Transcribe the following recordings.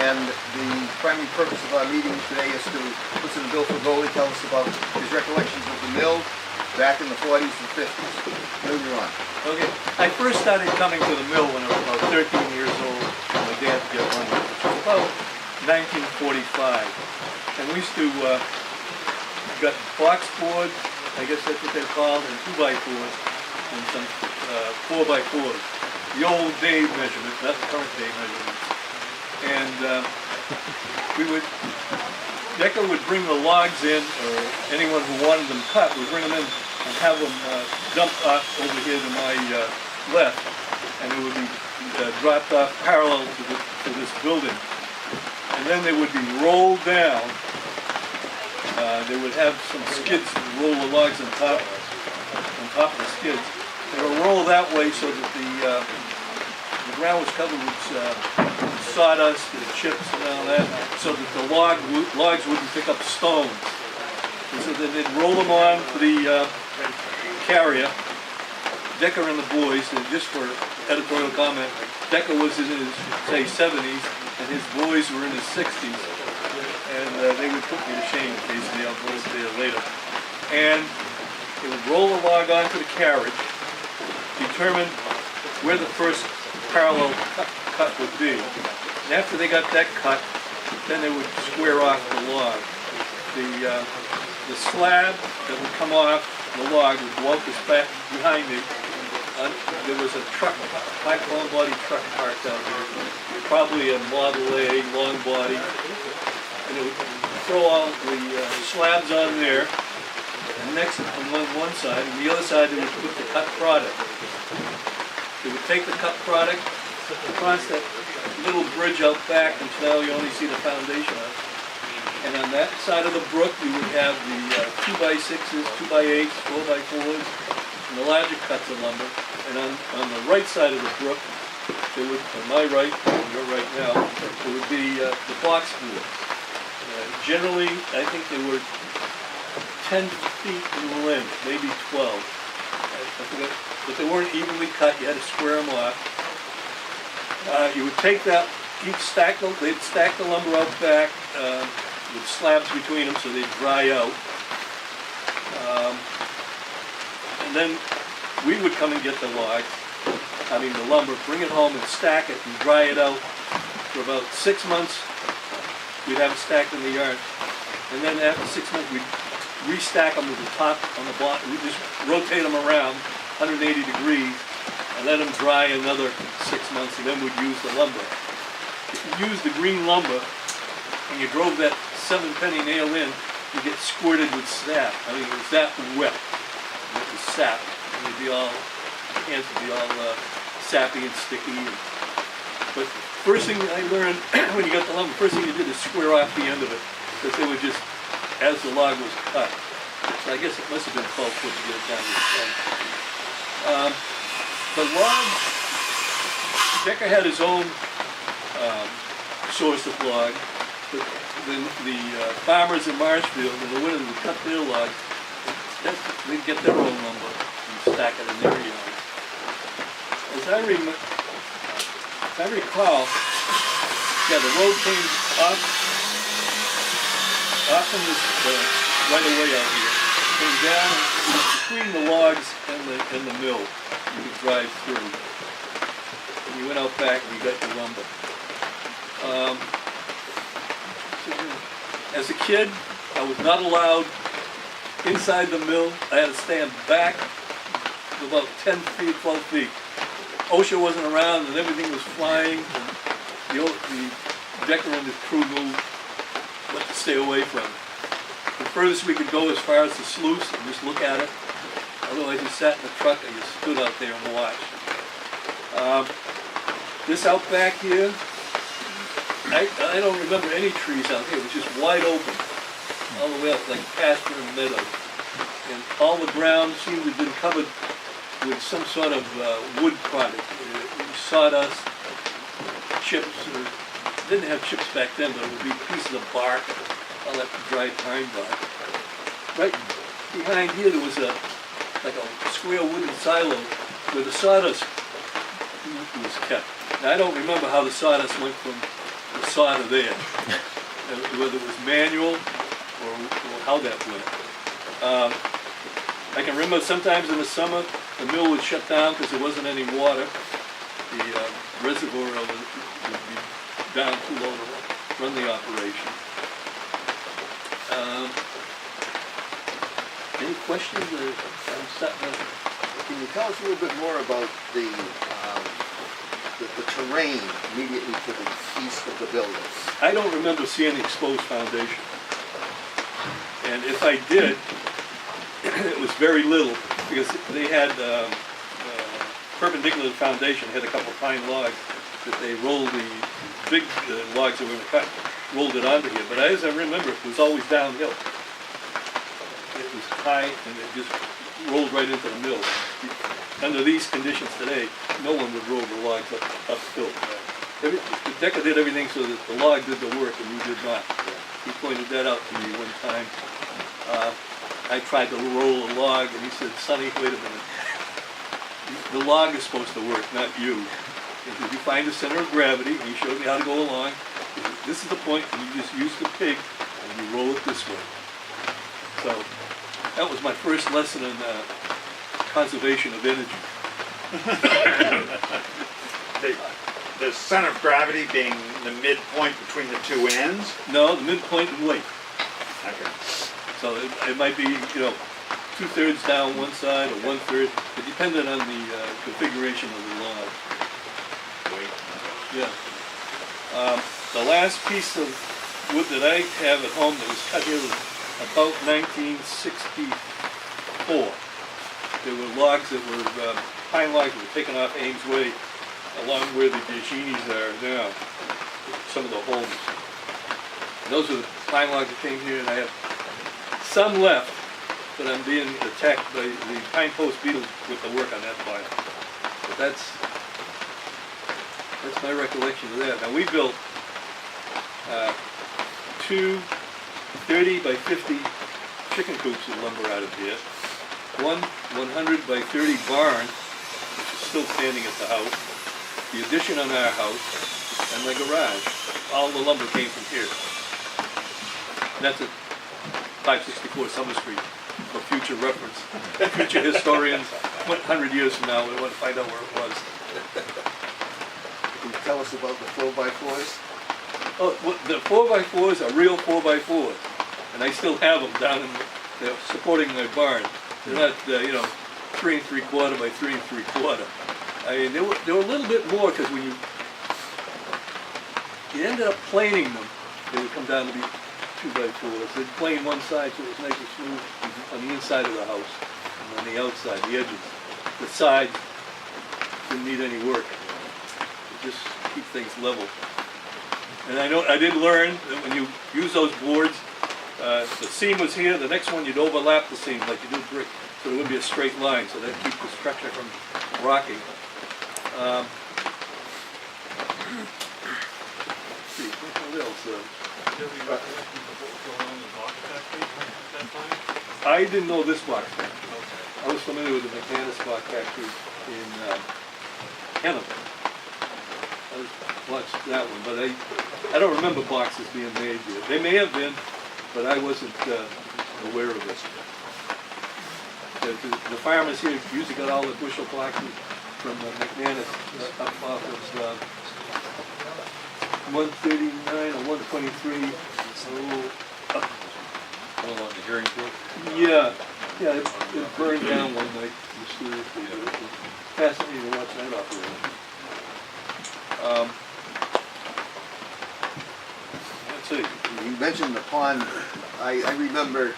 And the primary purpose of our meeting today is to listen to Bill Frugoli tell us about his recollections of the mill back in the 40s and 50s. Bill, you're on. Okay, I first started coming to the mill when I was about 13 years old. My dad got one, which was about 1945. And we used to got boxboard, I guess that's what they're called, and 2x4s, and some 4x4s. The old day measurement, not the current day measurement. And Decker would bring the logs in, or anyone who wanted them cut would bring them in and have them dumped off over here to my left, and it would be dropped off parallel to this building. And then they would be rolled down. They would have some skids to roll the logs on top of the skids. They would roll that way so that the ground was covered with sawdust and chips and all that, so that the logs wouldn't pick up stones. And so then they'd roll them on to the carrier. Decker and the boys, and just for editorial comment, Decker was in his, say, 70s, and his boys were in his 60s. And they would put me to shame occasionally. I'll go there later. And they would roll the log onto the carriage, determine where the first parallel cut would be. And after they got that cut, then they would square off the log. The slab that would come off the log would go out this back behind me. There was a truck, black long body truck parked out here, probably a Model A long body. And it would throw all the slabs on there, and next on one side, and the other side they would put the cut product. They would take the cut product across that little bridge out back until now you only see the foundation of it. And on that side of the brook you would have the 2x6s, 2x8s, 4x4s, and the larger cuts of lumber. And on the right side of the brook, there would, on my right, and your right now, there would be the boxboard. Generally, I think they were 10 feet in length, maybe 12. I forget, but they weren't evenly cut. You had to square them off. You would take that, they'd stack the lumber out back with slabs between them so they'd dry out. And then we would come and get the logs, the lumber, bring it home and stack it and dry it out for about 6 months. We'd have it stacked in the yard. And then after 6 months, we'd restack them with the top on the bottom. We'd just rotate them around 180 degrees and let them dry another 6 months, and then we'd use the lumber. If you use the green lumber and you drove that 7-penny nail in, you get squirted with sap. It was that wet. It was sap. And they'd be all, hands would be all sappy and sticky. But first thing I learned when you got the lumber, first thing you did is square off the end of it, because they were just, as the log was cut. So I guess it must have been 12 foot to get it down to the 10. The log, Decker had his own source of log. The farmers in Marshfield in the winter would cut their log. They'd get their own lumber and stack it in their yard. As I recall, yeah, the road came off from this right away out here. Came down between the logs and the mill. You could drive through. And you went out back and you got your lumber. As a kid, I was not allowed inside the mill. I had to stand back to about 10 feet, 12 feet. OSHA wasn't around and everything was flying. And the Decker and his crew knew what to stay away from. The furthest we could go as far as the sluice and just look at it. Otherwise you sat in the truck and you stood out there and watched. This out back here, I don't remember any trees out here. It was just wide open all the way up, like pasture and meadow. And all the ground seemed to have been covered with some sort of wood product. Sawdust, chips, or didn't have chips back then, but it would be pieces of bark, all that dried pine bark. Right behind here there was like a square wooden silo where the sawdust was kept. Now I don't remember how the sawdust went from the solder there. Whether it was manual or how that went. I can remember sometimes in the summer, the mill would shut down because there wasn't any water. The reservoir would be down too low to run the operation. Any questions? I'm starting to... Can you tell us a little bit more about the terrain immediately to the east of the buildings? I don't remember seeing the exposed foundation. And if I did, it was very little, because they had perpendicular to the foundation, had a couple of pine logs that they rolled the big logs that were going to cut, rolled it onto here. But as I remember, it was always downhill. It was high and it just rolled right into the mill. Under these conditions today, no one would roll the logs uphill. The decker did everything so that the log did the work and you did not. He pointed that out to me one time. I tried to roll a log and he said, "Sonny, wait a minute. The log is supposed to work, not you. He said, you find the center of gravity," and he showed me how to go along. He said, "This is the point, and you just use the pig and you roll it this way." So that was my first lesson in conservation of energy. The center of gravity being the midpoint between the two ends? No, the midpoint and weight. Okay. So it might be, 2/3 down one side or 1/3. It depended on the configuration of the log. Wait. Yeah. The last piece of wood that I have at home that was cut here was about 1964. There were logs that were, pine logs that were taken off Ames Way along where the Biaginis are now, some of the homes. And those are the pine logs that came here, and I have some left, but I'm being attacked by the pine post beetles with the work on that pile. But that's my recollection of that. Now we built two 30 by 50 chicken coops of lumber out of here, one 100 by 30 barn, which is still standing at the house, the addition on our house, and my garage. All the lumber came from here. And that's at 564 Summer Street, for future reference. Future historians, 100 years from now, we want to find out where it was. Can you tell us about the 4x4s? Oh, well, the 4x4s are real 4x4s, and I still have them down in, they're supporting my barn. They're not, 3 3/4 by 3 3/4. I mean, they were a little bit more, because when you ended up planing them, they would come down to be 2x4s. They'd plane one side so it was nice and smooth on the inside of the house, and on the outside, the edges. The sides didn't need any work. It just keep things level. And I did learn that when you use those boards, the seam was here, the next one you'd overlap the seam like you do brick, so there would be a straight line, so that keeps the structure from rocking. Let's see, what else? I didn't know this box factory. I was familiar with the McManus box factory in Hennepin. I watched that one, but I don't remember boxes being made here. They may have been, but I wasn't aware of this. The farmers here usually got all the bushel boxes from McManus up off of 139 or 123. Along the hearing brook? Yeah, it burned down one night mysteriously. It was fascinating to watch that operation. Let's see. You mentioned the pond. I remember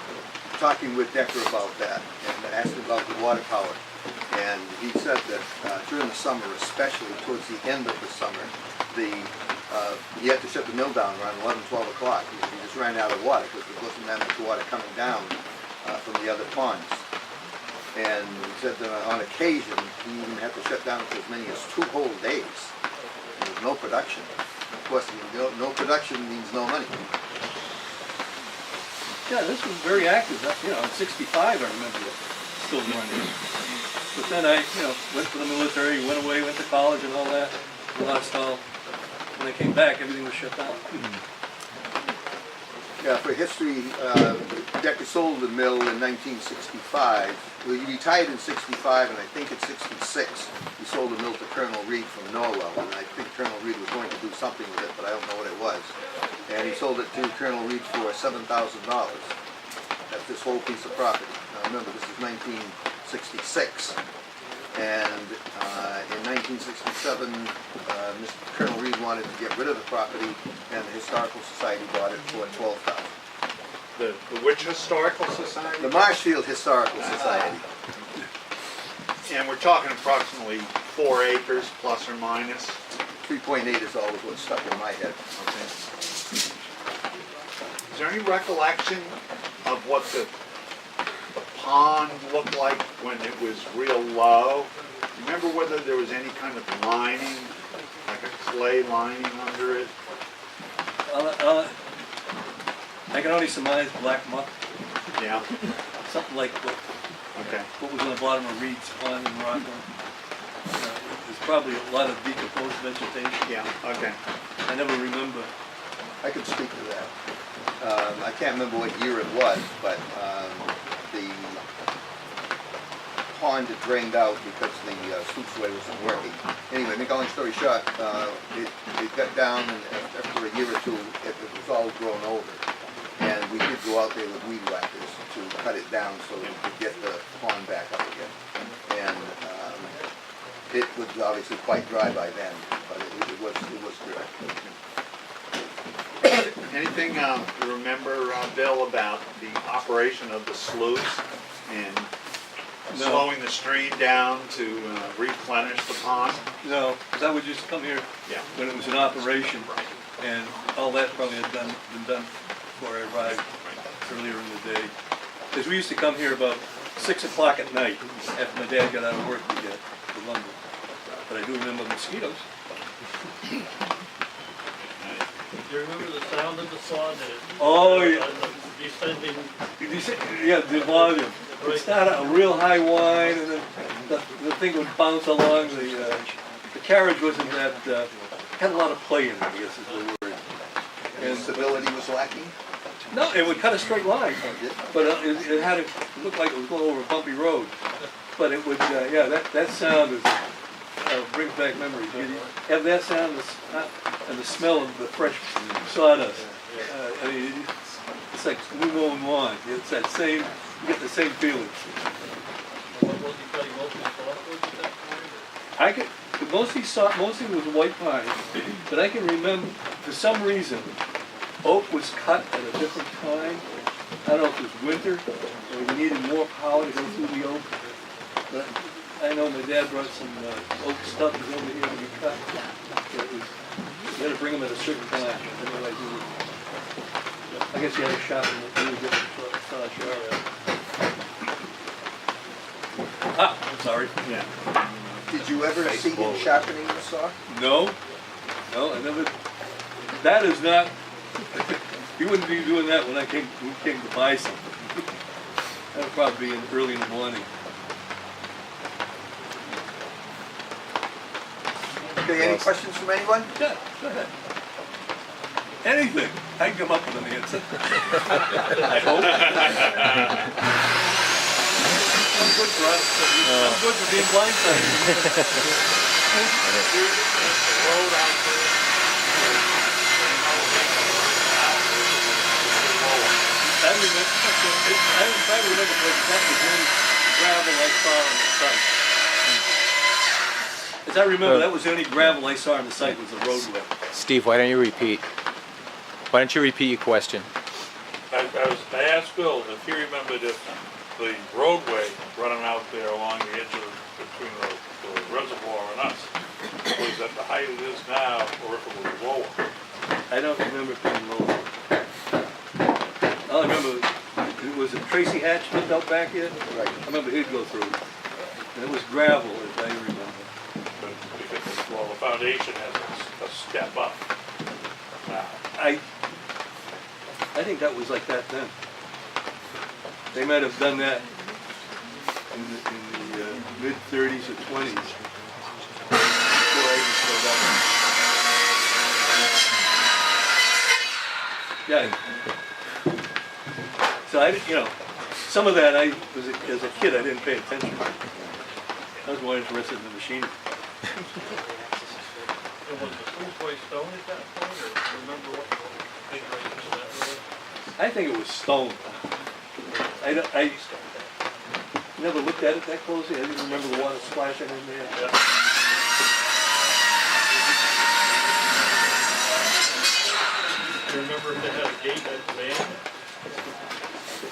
talking with Decker about that and asking about the water power. And he said that during the summer, especially towards the end of the summer, he had to shut the mill down around 11, 12 o'clock. He just ran out of water because there wasn't that much water coming down from the other ponds. And he said that on occasion, he even had to shut down for as many as 2 whole days. There was no production. Of course, no production means no money. Yeah, this was very active. In 65 I remember it still running. But then I, went to the military, went away, went to college and all that. Lost all when I came back, everything was shut down. Yeah, for history, Decker sold the mill in 1965. Well, he retired in 65, and I think in 66 he sold the mill to Colonel Reed from Norwell, and I think Colonel Reed was going to do something with it, but I don't know what it was. And he sold it to Colonel Reed for $7,000. That's this whole piece of property. Now remember, this is 1966. And in 1967, Mr. Colonel Reed wanted to get rid of the property, and the Historical Society bought it for $12,000. The which historical society? The Marshfield Historical Society. And we're talking approximately 4 acres, plus or minus. 3.8 is always what stuck in my head. Okay. Is there any recollection of what the pond looked like when it was real low? Remember whether there was any kind of lining, like a clay lining under it? I can only surmise black muck, Yeah. something like Okay. what was on the bottom of Reed's Pond in Rockland. There's probably a lot of decomposed vegetation. Yeah. Okay. I never remember. I could speak to that. I can't remember what year it was, but the pond had drained out because the sluiceway wasn't working. Anyway, make a long story short, it got down, and after a year or two, it was all grown over. And we did go out there with weed whackers to cut it down so that we could get the pond back up again. And it was obviously quite dry by then, but it was dry. Anything you remember, Bill, about the operation of the sluice and No. slowing the stream down to replenish the pond? No, because I would just come here Yeah. when it was in operation, and all that probably had been done before I arrived earlier in the day. Because we used to come here about 6 o'clock at night after my dad got out of work to get the lumber. But I do remember mosquitoes. Do you remember the sound of the saw? Oh, yeah. Descending. Yeah, the volume. It started a real high whine, and then the thing would bounce along. The carriage wasn't that, had a lot of play in it, I guess is the word. And stability was lacking? No, it would cut a straight line, but it had it looked like it was going over a bumpy road. But it would, yeah, that sound is, brings back memories. You have that sound and the smell of the fresh sawdust. I mean, it's like new mown lawn. It's that same, you get the same feeling. What was he cutting mostly softwood at that point? I could mostly was white pine, but I can remember for some reason oak was cut at a different time. I don't know if it was winter or we needed more power to go through the oak. But I know my dad brought some oak stubs over here to be cut. You had to bring them at a certain time. Otherwise you would, I guess you had to shop them at really different saw shop. Ah, I'm sorry. Yeah. Did you ever see him sharpening the saw? No, I never. That is not. You wouldn't be doing that when we came to buy something. That would probably be early in the morning. Okay, any questions from anyone? Yeah, go ahead. Anything. I can come up with an answer. I hope. I'm good for us. I'm good for being blindsided. I remember that was the only gravel I saw on the site. As I remember, that was the only gravel I saw on the site was the roadway. Steve, why don't you repeat your question? I asked Bill if he remembered if the roadway running out there along the edge of between the reservoir and us was at the height it is now, or if it was lower. I don't remember it being low. All I remember was it Tracy Hatch lived out back here? Right. I remember he'd go through. And it was gravel, as I remember. But because, well, the foundation has a step up now. I think that was like that then. They might have done that in the mid-30s or 20s. Before I even showed up. Yeah. So I, you know, some of that I was, as a kid, I didn't pay attention. I was more interested in the machinery. And was the footway stone at that point, or do you remember what configuration of that road? I think it was stone. I never looked at it that closely. I didn't remember the water splashing in there. Yeah. Do you remember if they had a gate at the dam?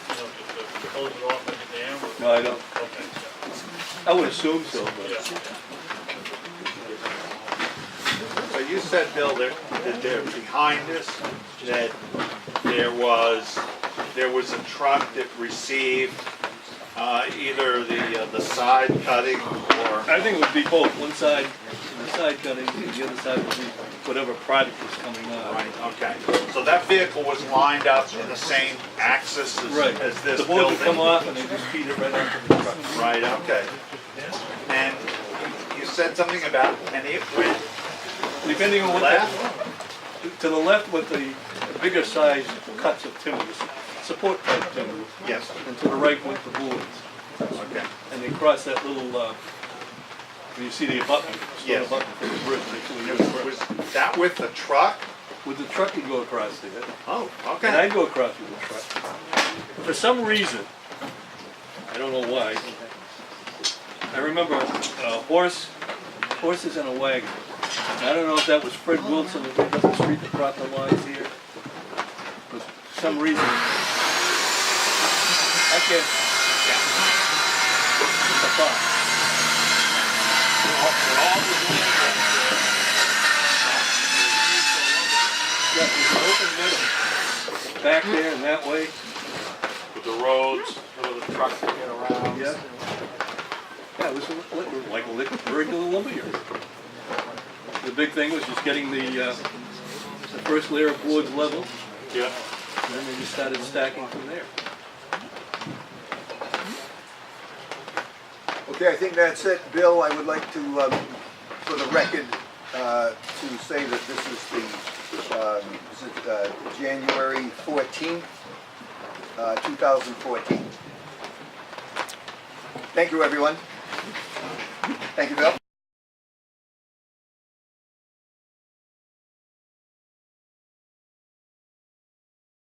You know, just to close it off at the dam? Or? No, I don't. Okay. I would assume so, but Yeah. So you said, Bill, that there behind us, that there was a truck that received either the side cutting or, I think it would be both. One side, the side cutting, and the other side would be whatever product was coming out. right, okay. So that vehicle was lined up in the same axis Right. as this The boards building? would come off and they just feed it right onto the truck. Right, okay. And you said something about, and it went Depending on what left? to the left with the bigger size cuts of timber, support type timber, Yes, and to the right with the boards. okay. And they cross that little, when you see the abutment, Yes. stone abutment for the bridge, they actually never Was cross. that with the truck? With the truck, you'd go across there, Oh, and okay. I'd go across with the truck. For some reason, I don't know why, I remember horses and a wagon. And I don't know if that was Fred Wilson that lived up the street that brought the lines here. But for some reason, I can't. It's a thought. Yeah, there's an open middle back there and that way. With the roads, for the truck to get around. Yeah. Yeah, it was like a regular lumberyard. The big thing was just getting the first layer of boards level, Yeah. and then they just started stacking from there. Okay, I think that's it. Bill, I would like to, for the record, to say that this is the January 14th, 2014. Thank you, everyone. Thank you, Bill.